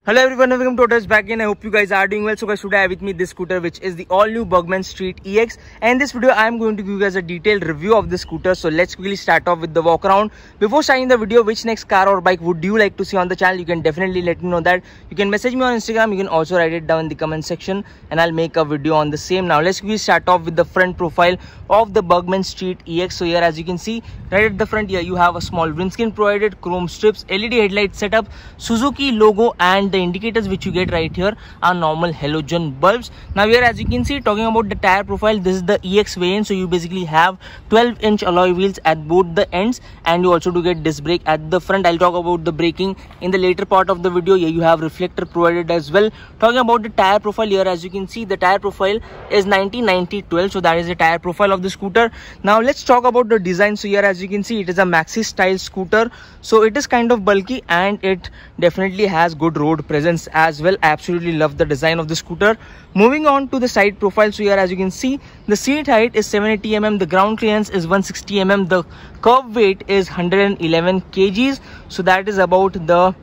Hello everyone, welcome to Autos back again. I hope you guys are doing well. So guys, today I have with me this scooter, which is the all new Burgman Street EX. And in this video, I am going to give you guys a detailed review of the scooter. So let's quickly start off with the walk around. Before starting the video, which next car or bike would you like to see on the channel? You can definitely let me know that. You can message me on Instagram. You can also write it down in the comment section and I'll make a video on the same. Now let's quickly start off with the front profile of the Burgman Street EX. So here, as you can see, right at the front here, you have a small windscreen provided, chrome strips, LED headlight setup, Suzuki logo, and the indicators which you get right here are normal halogen bulbs. Now here, as you can see, talking about the tire profile, this is the EX variant. So you basically have 12-inch alloy wheels at both the ends, and you also do get disc brake at the front. I'll talk about the braking in the later part of the video. Here you have reflector provided as well. Talking about the tire profile here, as you can see, the tire profile is 90-90-12. So that is the tire profile of the scooter. Now let's talk about the design. So here, as you can see, it is a maxi style scooter. So it is kind of bulky and it definitely has good road presence as well. I absolutely love the design of the scooter. Moving on to the side profile. So here, as you can see, the seat height is 780 mm, the ground clearance is 160 mm, the curb weight is 111 kgs. So that is about the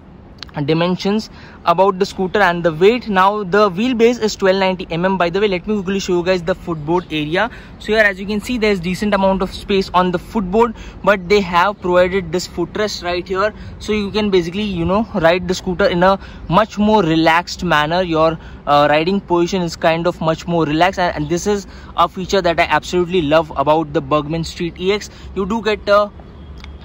dimensions about the scooter and the weight. Now the wheelbase is 1290 mm. By the way, let me quickly show you guys the footboard area. So here, as you can see, there's decent amount of space on the footboard, but they have provided this footrest right here, so you can basically ride the scooter in a much more relaxed manner. Your riding position is kind of much more relaxed, and this is a feature that I absolutely love about the Burgman Street EX. You do get a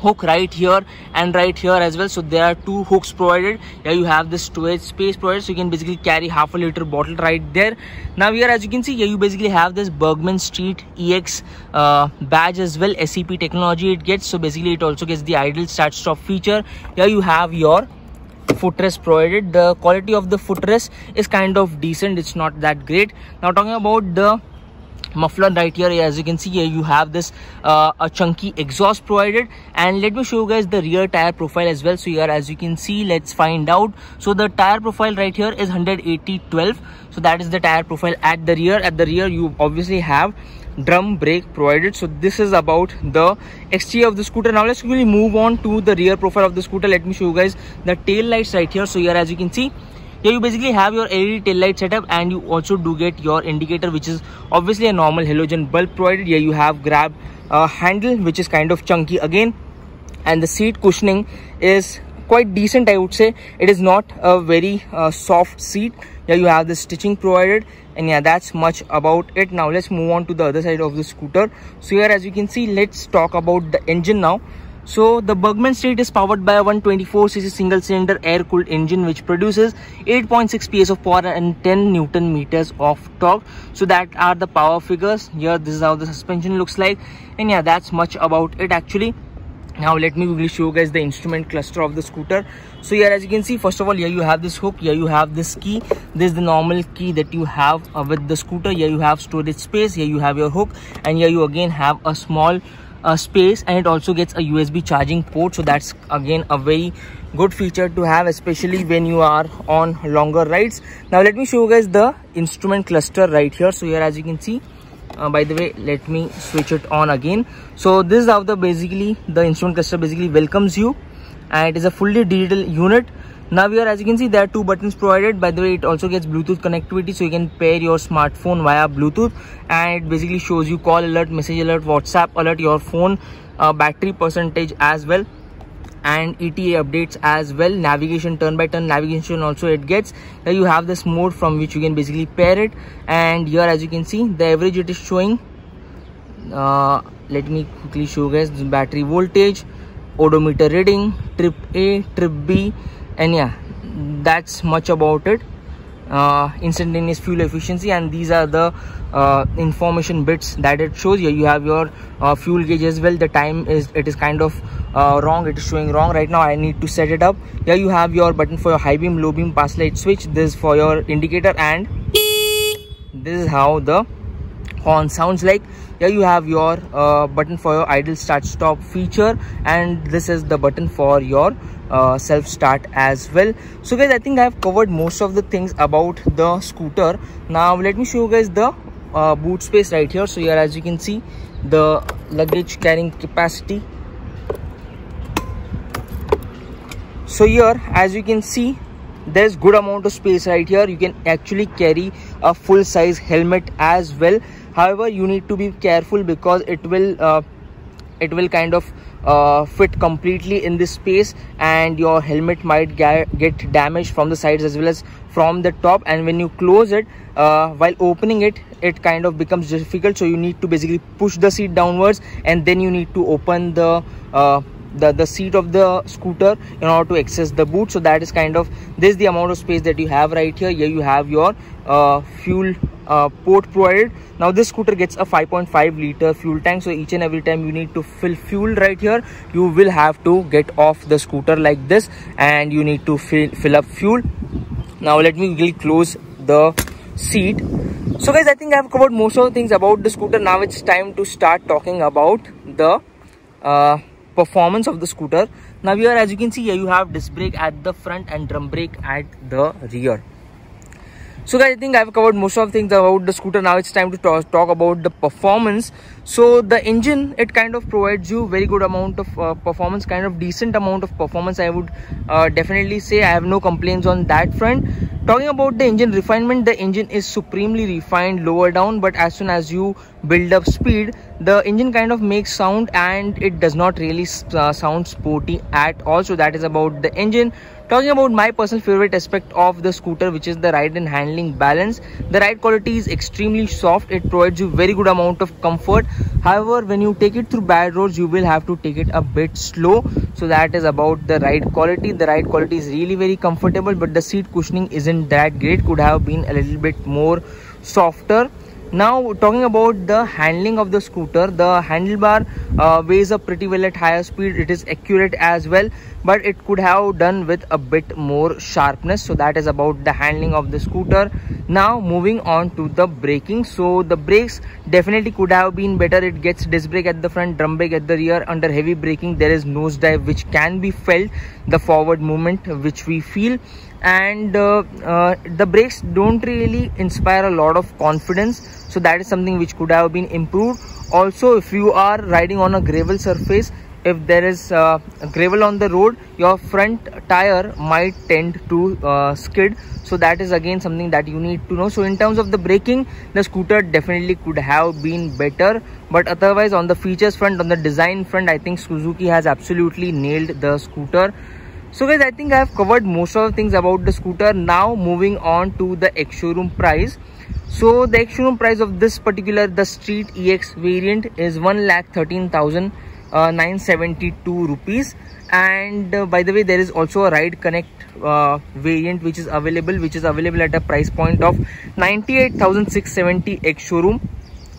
hook right here and right here as well. So there are two hooks provided. Here you have this storage space provided, so you can basically carry half a liter bottle right there. Now here, as you can see, here you basically have this Burgman Street EX badge as well. SCP technology it gets. So basically it also gets the idle start stop feature. Here you have your footrest provided. The quality of the footrest is kind of decent, it's not that great. Now talking about the muffler right here, as you can see, here you have this a chunky exhaust provided. And let me show you guys the rear tire profile as well. So here, as you can see, let's find out. So the tire profile right here is 180-12. so that is the tire profile at the rear. At the rear you obviously have drum brake provided. So this is about the exterior of the scooter. Now let's quickly move on to the rear profile of the scooter. Let me show you guys the tail lights right here. So here, as you can see, here you basically have your LED tail light setup, and you also do get your indicator, which is obviously a normal halogen bulb provided. Here you have grab handle, which is kind of chunky again, and the seat cushioning is quite decent, I would say. It is not a very soft seat. Here you have the stitching provided, and yeah, that's much about it. Now let's move on to the other side of the scooter. So here, as you can see, let's talk about the engine now. So the Burgman Street is powered by a 124cc single-cylinder air-cooled engine, which produces 8.6 PS of power and 10 Newton meters of torque. So that are the power figures. Here, this is how the suspension looks like, and yeah, that's much about it actually. Now let me quickly show you guys the instrument cluster of the scooter. So here, as you can see, first of all, here you have this hook. Here you have this key. This is the normal key that you have with the scooter. Here you have storage space. Here you have your hook, and here you again have a small space, and it also gets a USB charging port. So that's again a very good feature to have, especially when you are on longer rides. Now let me show you guys the instrument cluster right here. So here, as you can see, by the way, let me switch it on again. So this is how the instrument cluster basically welcomes you, and it is a fully digital unit. Now here, as you can see, there are two buttons provided. By the way, it also gets Bluetooth connectivity, so you can pair your smartphone via Bluetooth, and it basically shows you call alert, message alert, WhatsApp alert, your phone battery percentage as well, and ETA updates as well. Navigation, turn by turn navigation also it gets. Here you have this mode from which you can basically pair it, and here, as you can see, the average it is showing. Let me quickly show you guys the battery voltage, odometer reading, trip A, trip B, and yeah, that's much about it. Instantaneous fuel efficiency, and these are the information bits that it shows. Here you have your fuel gauge as well. The time is kind of wrong. It is showing wrong right now. I need to set it up. Here you have your button for your high beam, low beam, pass light switch. This is for your indicator, and this is how the horn sounds like. Here you have your button for your idle start stop feature, and this is the button for your self start as well. So guys, I think I have covered most of the things about the scooter. Now let me show you guys the boot space right here. So here, as you can see, the luggage carrying capacity. So here, as you can see, there's good amount of space right here. You can actually carry a full size helmet as well. However, you need to be careful because it will kind of fit completely in this space, and your helmet might get damaged from the sides as well as from the top. And when you close it, while opening it, it kind of becomes difficult. So you need to basically push the seat downwards, and then you need to open the seat of the scooter in order to access the boot. So that is kind of, this is the amount of space that you have right here. Here you have your fuel port provided. Now this scooter gets a 5.5 liter fuel tank, so each and every time you need to fill fuel right here, you will have to get off the scooter like this and you need to fill up fuel. Now let me really close the seat. So guys, I think I've covered most of the things about the scooter. Now it's time to start talking about the performance of the scooter. Now here, as you can see, here you have disc brake at the front and drum brake at the rear. So guys, I think I've covered most of the things about the scooter. Now it's time to talk about the performance. So the engine, it kind of provides you very good amount of performance, kind of decent amount of performance, I would definitely say. I have no complaints on that front. Talking about the engine refinement, the engine is supremely refined lower down, but as soon as you build up speed, the engine kind of makes sound and it does not really sound sporty at all. So that is about the engine. Talking about my personal favorite aspect of the scooter, which is the ride and handling balance. The ride quality is extremely soft. It provides you very good amount of comfort. However, when you take it through bad roads, you will have to take it a bit slow. So that is about the ride quality. The ride quality is really very comfortable, but the seat cushioning isn't that great. Could have been a little bit more softer. Now talking about the handling of the scooter, the handlebar weighs up pretty well at higher speed. It is accurate as well, but it could have done with a bit more sharpness. So that is about the handling of the scooter. Now moving on to the braking. So the brakes definitely could have been better. It gets disc brake at the front, drum brake at the rear. Under heavy braking, there is nosedive which can be felt, the forward movement which we feel. And the brakes don't really inspire a lot of confidence. So that is something which could have been improved. Also, if you are riding on a gravel surface, if there is gravel on the road, your front tire might tend to skid. So that is again something that you need to know. So in terms of the braking, the scooter definitely could have been better, but otherwise on the features front, on the design front, I think Suzuki has absolutely nailed the scooter. So guys, I think I have covered most of the things about the scooter. Now moving on to the ex-showroom price. So the ex-showroom price of this particular, the Street EX variant, is 1,13,972 rupees. And by the way, there is also a Ride Connect variant which is available at a price point of 98,670 ex-showroom.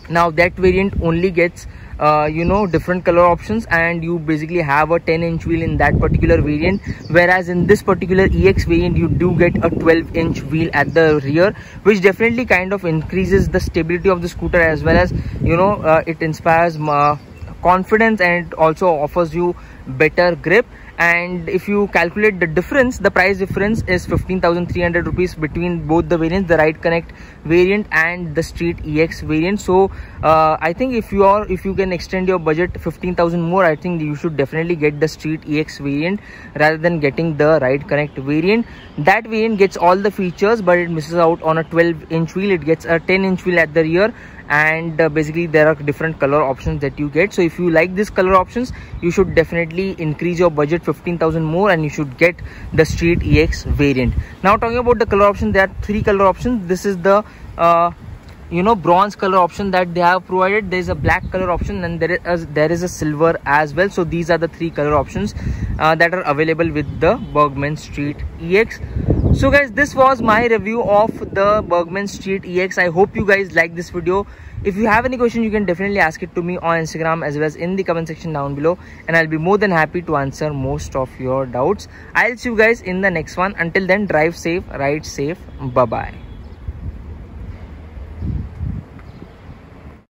Now that variant only gets different color options, and you basically have a 10-inch wheel in that particular variant, whereas in this particular EX variant you do get a 12-inch wheel at the rear, which definitely kind of increases the stability of the scooter, as well as it inspires confidence, and it also offers you better grip. And if you calculate the difference, the price difference is 15,300 rupees between both the variants, the Ride Connect variant and the Street EX variant. So I think if you can extend your budget 15,000 more, I think you should definitely get the Street EX variant rather than getting the Ride Connect variant. That variant gets all the features, but it misses out on a 12-inch wheel. It gets a 10-inch wheel at the rear, and basically there are different color options that you get. So if you like these color options, you should definitely increase your budget 15,000 more, and you should get the Street EX variant. Now talking about the color options, there are 3 color options. This is the bronze color option that they have provided. There is a black color option, and there is a silver as well. So these are the 3 color options that are available with the Burgman Street EX. So guys, this was my review of the Burgman Street EX. I hope you guys like this video. If you have any question, you can definitely ask it to me on Instagram as well as in the comment section down below, and I'll be more than happy to answer most of your doubts. I'll see you guys in the next one. Until then, drive safe, ride safe. Bye bye.